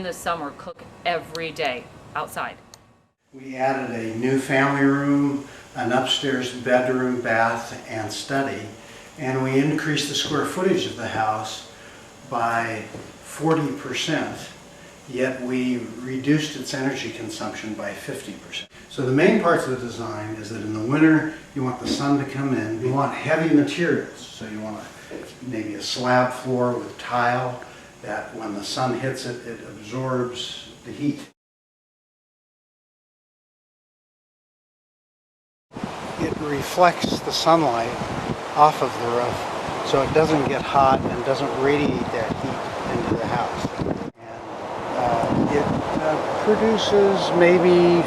In the summer, cook every day outside. We added a new family room, an upstairs bedroom, bath, and study, and we increased the square footage of the house by 40%, yet we reduced its energy consumption by 50%. So the main parts of the design is that in the winter, you want the sun to come in. You want heavy materials, so you want maybe a slab floor with tile that when the sun hits it, it absorbs the heat. It reflects the sunlight off of the roof, so it doesn't get hot and doesn't radiate that heat into the house. And it produces maybe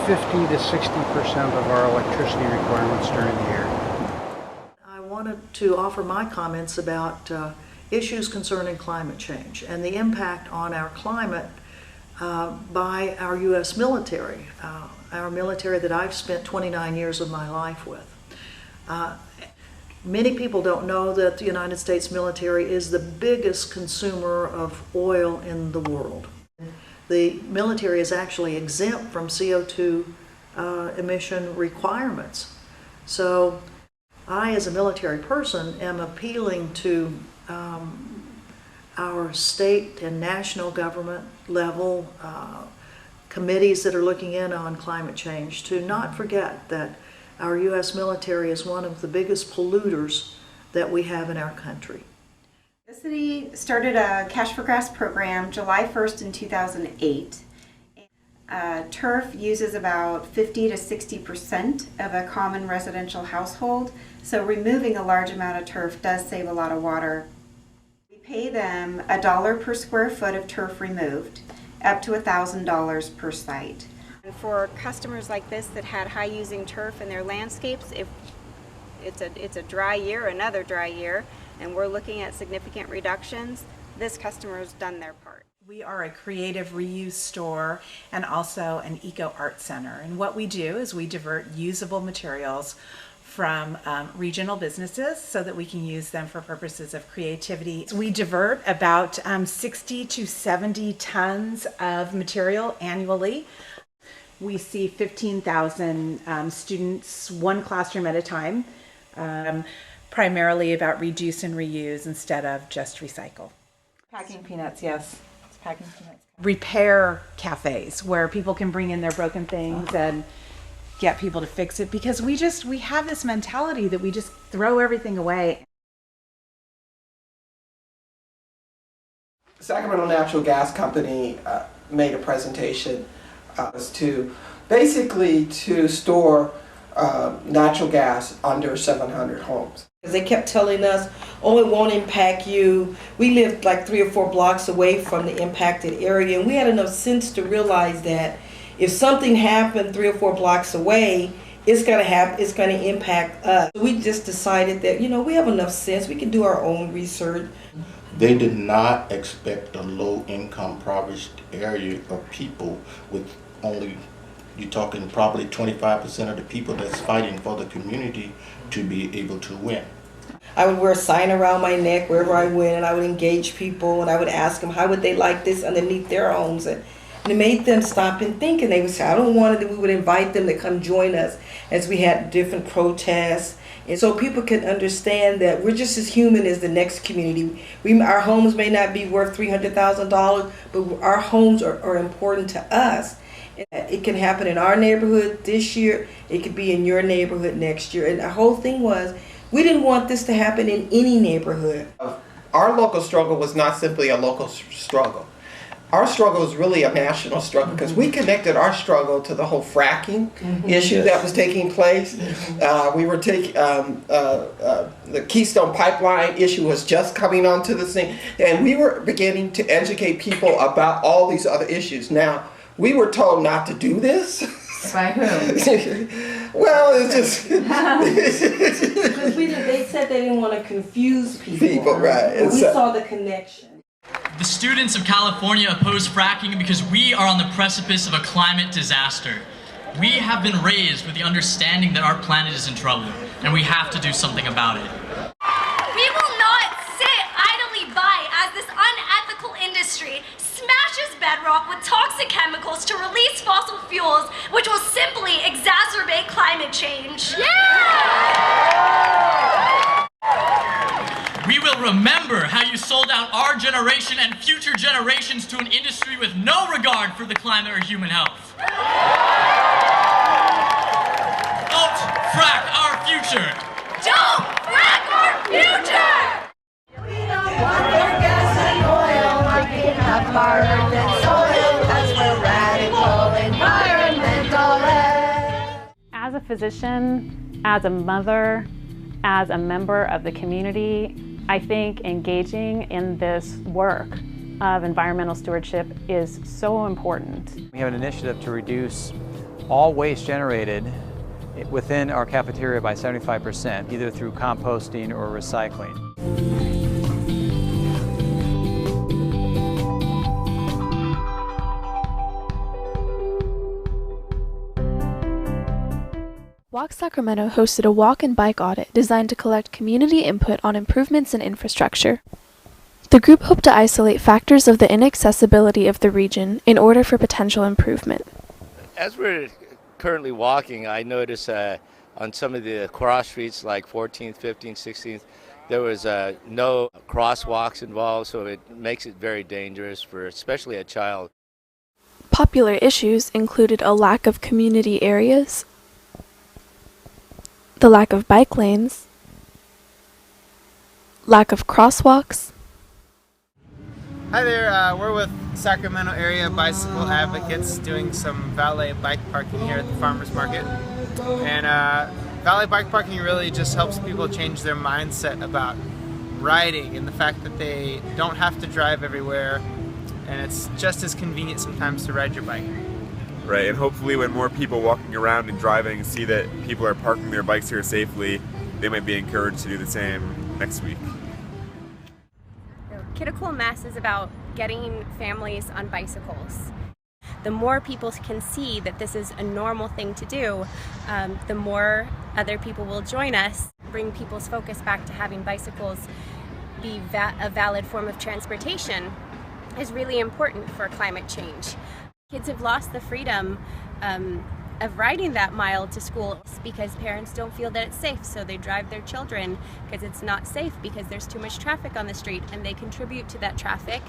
50 to 60% of our electricity requirements during the year. I wanted to offer my comments about issues concerning climate change and the impact on our climate by our U.S. military, our military that I've spent 29 years of my life with. Many people don't know that the United States military is the biggest consumer of oil in the world. The military is actually exempt from CO2 emission requirements. So I, as a military person, am appealing to our state and national government level committees that are looking in on climate change to not forget that our U.S. military is one of the biggest polluters that we have in our country. The city started a Cash for Grass program July 1st in 2008. Turf uses about 50 to 60% of a common residential household, so removing a large amount of turf does save a lot of water. We pay them $1 per square foot of turf removed, up to $1,000 per site. And for customers like this that had high using turf in their landscapes, if it's a dry year, another dry year, and we're looking at significant reductions, this customer has done their part. We are a creative reuse store and also an eco-art center. And what we do is we divert usable materials from regional businesses so that we can use them for purposes of creativity. We divert about 60 to 70 tons of material annually. We see 15,000 students, one classroom at a time, primarily about reduce and reuse instead of just recycle. Packing peanuts, yes. It's packing peanuts. Repair cafes where people can bring in their broken things and get people to fix it, because we have this mentality that we just throw everything away. Sacramento Natural Gas Company made a presentation to basically to store natural gas under 700 homes. They kept telling us, oh, it won't impact you. We lived like 3 or 4 blocks away from the impacted area, and we had enough sense to realize that if something happened 3 or 4 blocks away, it's going to impact us. We just decided that, we have enough sense. We can do our own research. They did not expect a low-income, impoverished area of people with only, you're talking probably 25% of the people that's fighting for the community to be able to win. I would wear a sign around my neck wherever I went, and I would engage people, and I would ask them how would they like this underneath their homes. And it made them stop and think, and they would say, I don't want it. We would invite them to come join us as we had different protests. And so people can understand that we're just as human as the next community. Our homes may not be worth $300,000, but our homes are important to us. It can happen in our neighborhood this year. It could be in your neighborhood next year. And the whole thing was, we didn't want this to happen in any neighborhood. Our local struggle was not simply a local struggle. Our struggle is really a national struggle because we connected our struggle to the whole fracking issue that was taking place. We were taking the Keystone Pipeline issue was just coming onto the scene, and we were beginning to educate people about all these other issues. Now, we were told not to do this. By whom? Well, it's just Because they said they didn't want to confuse people. Right? But we saw the connection. The students of California oppose fracking because we are on the precipice of a climate disaster. We have been raised with the understanding that our planet is in trouble, and we have to do something about it. We will not sit idly by as this unethical industry smashes bedrock with toxic chemicals to release fossil fuels, which will simply exacerbate climate change. We will remember how you sold out our generation and future generations to an industry with no regard for the climate or human health. Don't frack our future! Don't frack our future! We don't want your gas and oil, working up our earth and soil, 'cause we're radical environmentalists. As a physician, as a mother, as a member of the community, I think engaging in this work of environmental stewardship is so important. We have an initiative to reduce all waste generated within our cafeteria by 75%, either through composting or recycling. Walk Sacramento hosted a walk and bike audit designed to collect community input on improvements in infrastructure. The group hoped to isolate factors of the inaccessibility of the region in order for potential improvement. As we're currently walking, I notice on some of the cross streets like 14th, 15th, 16th, there was no crosswalks involved, so it makes it very dangerous for especially a child. Popular issues included a lack of community areas, the lack of bike lanes, lack of crosswalks. Hi there, we're with Sacramento Area Bicycle Advocates doing some valet bike parking here at the farmers market. And valet bike parking really just helps people change their mindset about riding and the fact that they don't have to drive everywhere, and it's just as convenient sometimes to ride your bike. Right, and hopefully when more people walking around and driving see that people are parking their bikes here safely, they might be encouraged to do the same next week. Kid a Cool Mess is about getting families on bicycles. The more people can see that this is a normal thing to do, the more other people will join us. Bring people's focus back to having bicycles be a valid form of transportation is really important for climate change. Kids have lost the freedom of riding that mile to school because parents don't feel that it's safe, so they drive their children because it's not safe because there's too much traffic on the street, and they contribute to that traffic,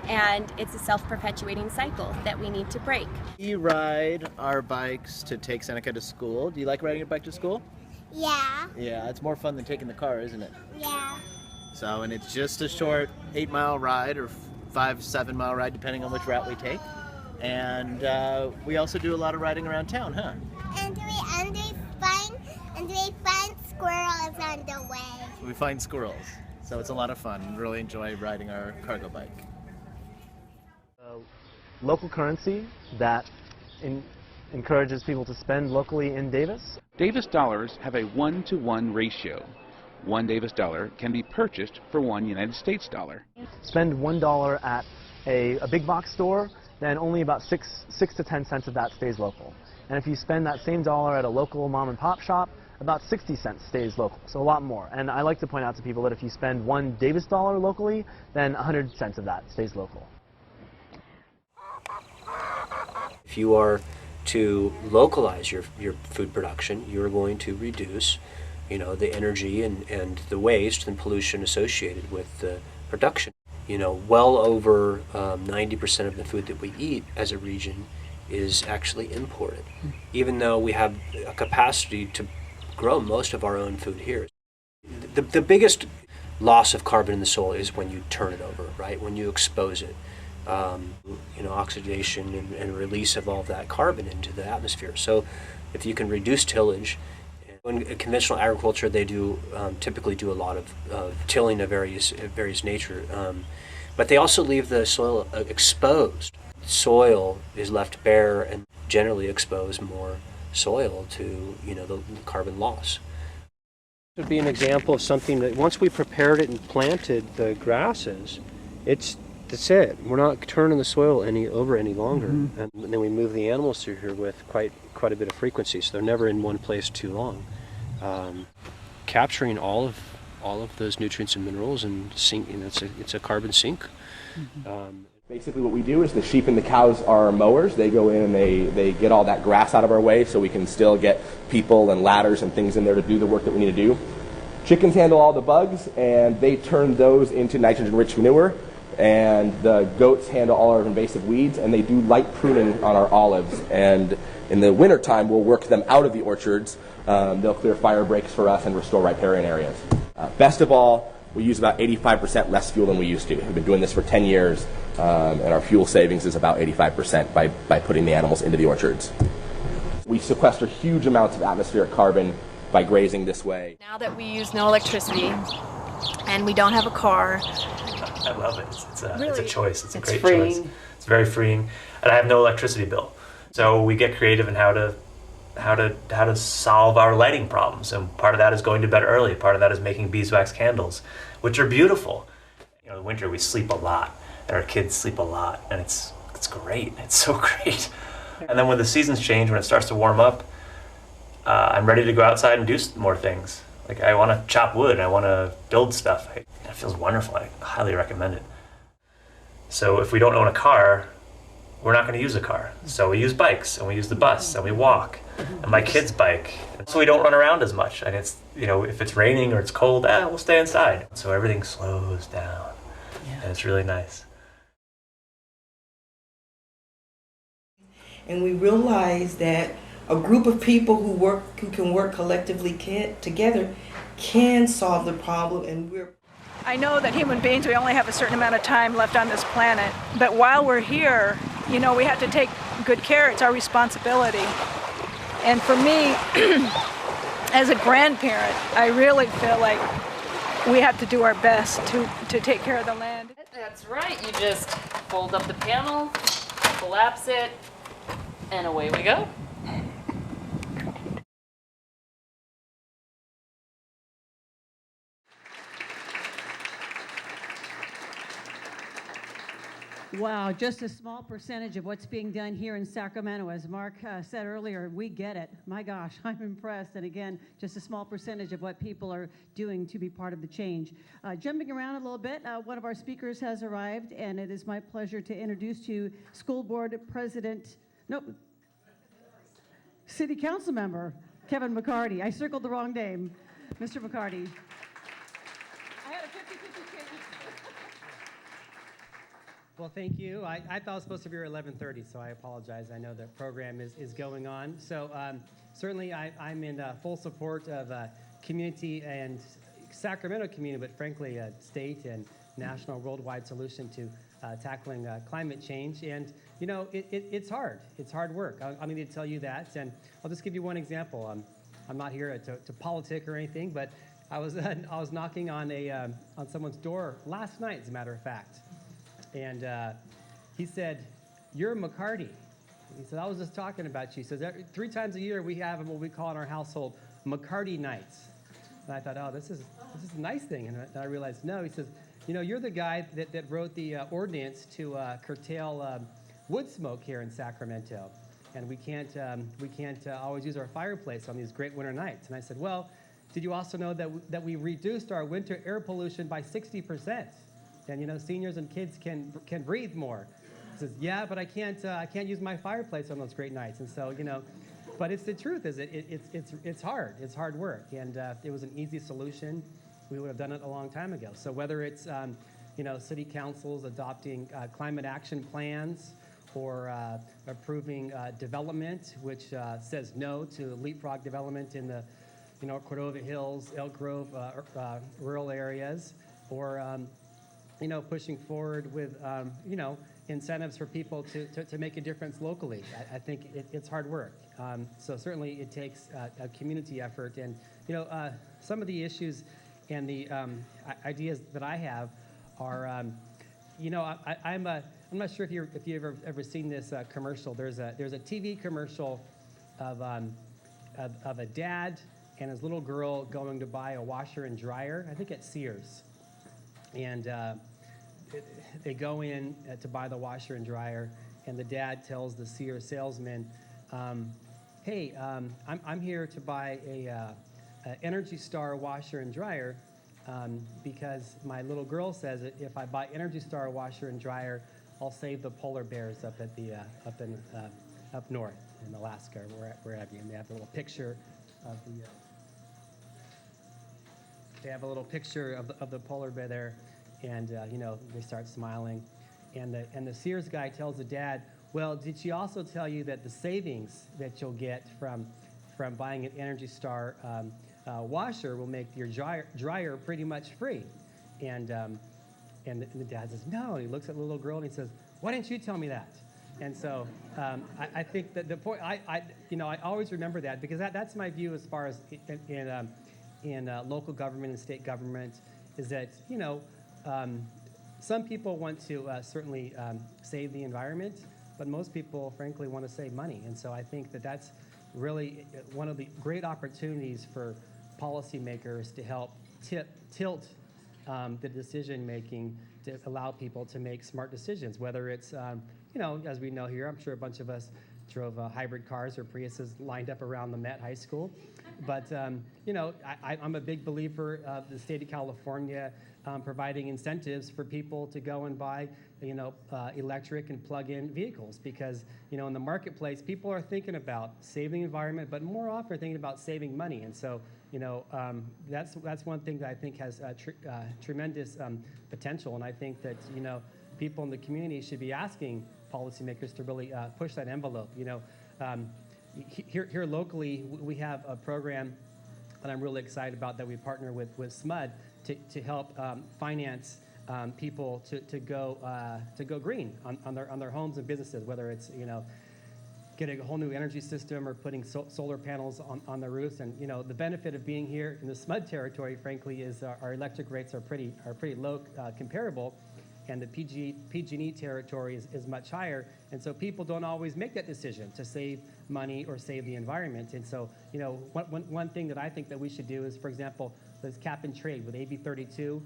and it's a self-perpetuating cycle that we need to break. We ride our bikes to take Seneca to school. Do you like riding your bike to school? Yeah. Yeah, it's more fun than taking the car, isn't it? Yeah. So, and it's just a short 8-mile ride or 5-7-mile ride depending on which route we take. And we also do a lot of riding around town, huh? And we find squirrels on the way. We find squirrels. So it's a lot of fun. We really enjoy riding our cargo bike. Local currency that encourages people to spend locally in Davis. Davis dollars have a 1-to-1 ratio. One Davis dollar can be purchased for one United States dollar. Spend $1 at a big box store, then only about 6 to 10 cents of that stays local. And if you spend that same dollar at a local mom and pop shop, about 60 cents stays local, so a lot more. And I like to point out to people that if you spend one Davis dollar locally, then 100 cents of that stays local. If you are to localize your food production, you're going to reduce, the energy and the waste and pollution associated with the production. Well over 90% of the food that we eat as a region is actually imported, even though we have a capacity to grow most of our own food here. The biggest loss of carbon in the soil is when you turn it over, right? When you expose it. Oxidation and release of all of that carbon into the atmosphere. So if you can reduce tillage, in conventional agriculture they do typically do a lot of tilling of various nature, but they also leave the soil exposed. Soil is left bare and generally expose more soil to the carbon loss. It would be an example of something that once we prepared it and planted the grasses, that's it. We're not turning the soil over any longer. Mm-hmm. And then we move the animals through here with quite a bit of frequency, so they're never in one place too long. Capturing all of those nutrients and minerals and sink, it's a carbon sink. Mm-hmm. Basically what we do is the sheep and the cows are mowers. They go in and they get all that grass out of our way so we can still get people and ladders and things in there to do the work that we need to do. Chickens handle all the bugs and they turn those into nitrogen-rich manure. And the goats handle all our invasive weeds and they do light pruning on our olives. And in the wintertime we'll work them out of the orchards. They'll clear fire breaks for us and restore riparian areas. Best of all, we use about 85% less fuel than we used to. We've been doing this for 10 years, and our fuel savings is about 85% by putting the animals into the orchards. We sequester huge amounts of atmospheric carbon by grazing this way. Now that we use no electricity and we don't have a car. I love it. It's Really? a choice. It's a great freeing. choice. It's very freeing. And I have no electricity bill. So we get creative in how to solve our lighting problems. And part of that is going to bed early. Part of that is making beeswax candles, which are beautiful. You know, in winter we sleep a lot, and our kids sleep a lot, and it's great. It's so great. And then when the seasons change, when it starts to warm up, I'm ready to go outside and do more things. Like I want to chop wood, I want to build stuff. It feels wonderful. I highly recommend it. So if we don't own a car, we're not going to use a car. So we use bikes, and we use the bus, and we walk. And my kids bike. So we don't run around as much. And it's, you know, if it's raining or it's cold, we'll stay inside. So everything slows down. Yeah. And it's really nice. And we realize that a group of people who can work collectively together can solve the problem, and I know that human beings, we only have a certain amount of time left on this planet, but while we're here, you know, we have to take good care. It's our responsibility. And for me, as a grandparent, I really feel like we have to do our best to take care of the land. That's right. You just fold up the panel, collapse it, and away we go. Wow, just a small percentage of what's being done here in Sacramento. As Mark said earlier, we get it. My gosh, I'm impressed. And again, just a small percentage of what people are doing to be part of the change. Jumping around a little bit, one of our speakers has arrived, and it is my pleasure to introduce to you School Board President, City Council Member, Kevin McCarty. I circled the wrong name. Mr. McCarty. Well, thank you. I thought it was supposed to be 11:30, so I apologize. I know the program is going on. So certainly I'm in full support of community and Sacramento community, but frankly, state and national worldwide solution to tackling climate change. And, you know, it's hard. It's hard work. I'm going to tell you that. And I'll just give you one example. I'm not here to politic or anything, but I was knocking on someone's door last night, as a matter of fact. And he said, "You're McCarty." He said, "I was just talking about you." He says, 3 times a year we have what we call in our household McCarty nights. And I thought, oh, this is a nice thing. And I realized, no. He says, "You know, you're the guy that wrote the ordinance to curtail wood smoke here in Sacramento, and we can't always use our fireplace on these great winter nights." And I said, "Well, did you also know that we reduced our winter air pollution by 60%? And, you know, seniors and kids can breathe more." He says, "Yeah, but I can't use my fireplace on those great nights." And so, you know, but it's the truth. It's hard. It's hard work. And if it was an easy solution, we would have done it a long time ago. So whether it's you know, city councils adopting climate action plans, or approving development which says no to leapfrog development in the, you know, Cordova Hills, Elk Grove rural areas, or you know, pushing forward with, you know, incentives for people to make a difference locally. I think it's hard work. So certainly it takes a community effort. And, you know, some of the issues and the ideas that I have are, you know, I'm not sure if you've ever seen this commercial. There's a TV commercial of a dad and his little girl going to buy a washer and dryer, I think at Sears. And they go in to buy the washer and dryer, and the dad tells the Sears salesman, "Hey, I'm here to buy a Energy Star washer and dryer because my little girl says that if I buy Energy Star washer and dryer, I'll save the polar bears up at the up north in Alaska, or wherever. And they have a little picture of the. They have a little picture of the polar bear there, and they start smiling, and the Sears guy tells the dad, "Well, did she also tell you that the savings that you'll get from buying an Energy Star washer will make your dryer pretty much free?" And the dad says, "No." And he looks at the little girl and he says, "Why didn't you tell me that?" And so I think that the point I always remember that, because that's my view as far as in local government and state government, is that some people want to certainly save the environment, but most people frankly want to save money. And so I think that that's really one of the great opportunities for policymakers to help tilt the decision making to allow people to make smart decisions, whether it's as we know here, I'm sure a bunch of us drove hybrid cars or Priuses lined up around the Met High School. But, I'm a big believer of the state of California providing incentives for people to go and buy, electric and plug-in vehicles, because, in the marketplace, people are thinking about saving the environment, but more often thinking about saving money. And so, that's one thing that I think has tremendous potential. And I think that, people in the community should be asking policymakers to really push that envelope. Here locally, we have a program that I'm really excited about that we partner with SMUD to help finance people to go green on their homes and businesses, whether it's getting a whole new energy system or putting solar panels on the roofs. And the benefit of being here in the SMUD territory, frankly, is our electric rates are pretty low comparable. And the PG&E territory is much higher, and so people don't always make that decision to save money or save the environment. And so, one thing that I think that we should do is, for example, this cap and trade with AB 32.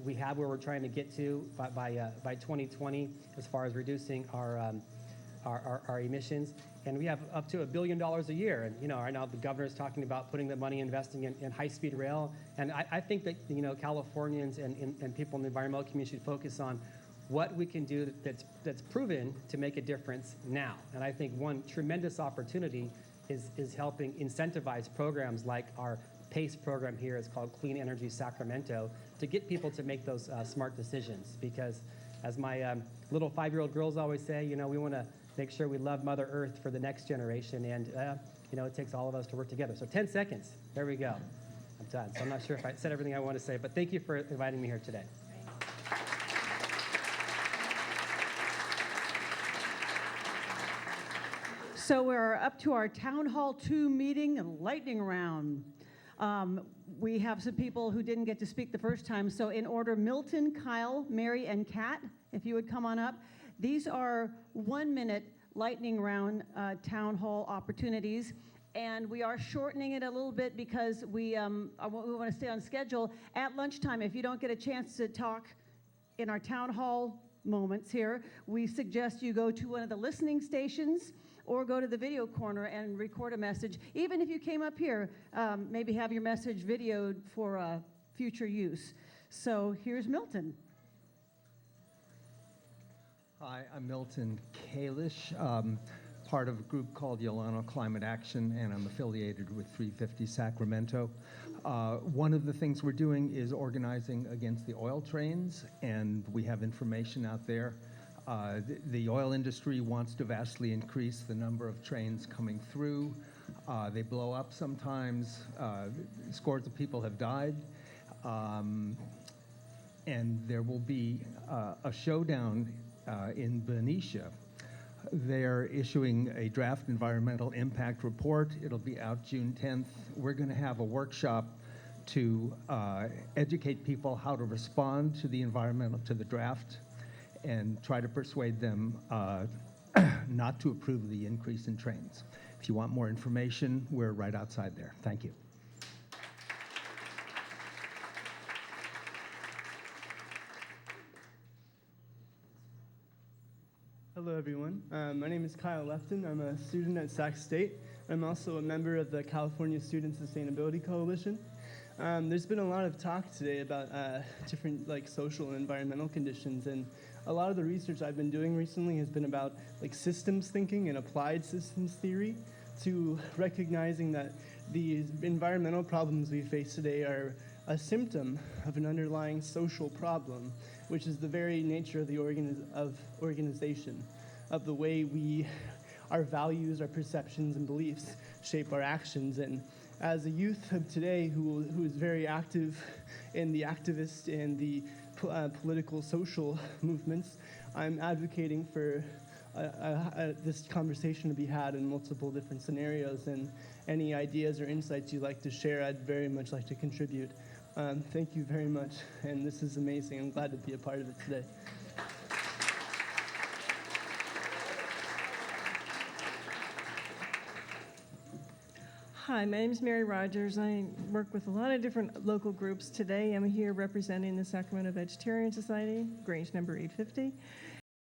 We have where we're trying to get to by 2020 as far as reducing our emissions, and we have up to $1 billion a year. And right now the governor is talking about putting the money investing in high-speed rail. And I think that Californians and people in the environmental community should focus on what we can do that's proven to make a difference now. And I think one tremendous opportunity is helping incentivize programs like our PACE program here. It's called Clean Energy Sacramento, to get people to make those smart decisions. Because as my little 5-year-old girls always say, we want to make sure we love Mother Earth for the next generation, and it takes all of us to work together. So 10 seconds, there we go. I'm done. So I'm not sure if I said everything I want to say, but thank you for inviting me here today. So we're up to our Town Hall 2 meeting and lightning round. We have some people who didn't get to speak the first time. So in order, Milton, Kyle, Mary, and Kat, if you would come on up. These are 1-minute lightning round town hall opportunities. And we are shortening it a little bit because we want to stay on schedule. At lunchtime, if you don't get a chance to talk in our town hall moments here, we suggest you go to one of the listening stations or go to the video corner and record a message. Even if you came up here, maybe have your message videoed for future use. So here's Milton. Hi, I'm Milton Kalish, part of a group called Yolano Climate Action, and I'm affiliated with 350 Sacramento. One of the things we're doing is organizing against the oil trains, and we have information out there. The oil industry wants to vastly increase the number of trains coming through. They blow up sometimes. Scores of people have died. And there will be a showdown in Benicia. They're issuing a draft environmental impact report. It'll be out June 10th. We're going to have a workshop to educate people how to respond to the draft, and try to persuade them not to approve the increase in trains. If you want more information, we're right outside there. Thank you. Hello, everyone. My name is Kyle Lefton. I'm a student at Sac State. I'm also a member of the California Student Sustainability Coalition. There's been a lot of talk today about different like social and environmental conditions, and a lot of the research I've been doing recently has been about like systems thinking and applied systems theory, to recognizing that the environmental problems we face today are a symptom of an underlying social problem, which is the very nature of the organization, of the way our values, our perceptions, and beliefs shape our actions. And as a youth of today who is very active in the activist and the political social movements, I'm advocating for this conversation to be had in multiple different scenarios, and any ideas or insights you'd like to share, I'd very much like to contribute. Thank you very much, and this is amazing. I'm glad to be a part of it today. Hi, my name is Mary Rogers. I work with a lot of different local groups. Today I'm here representing the Sacramento Vegetarian Society, Grange number 850.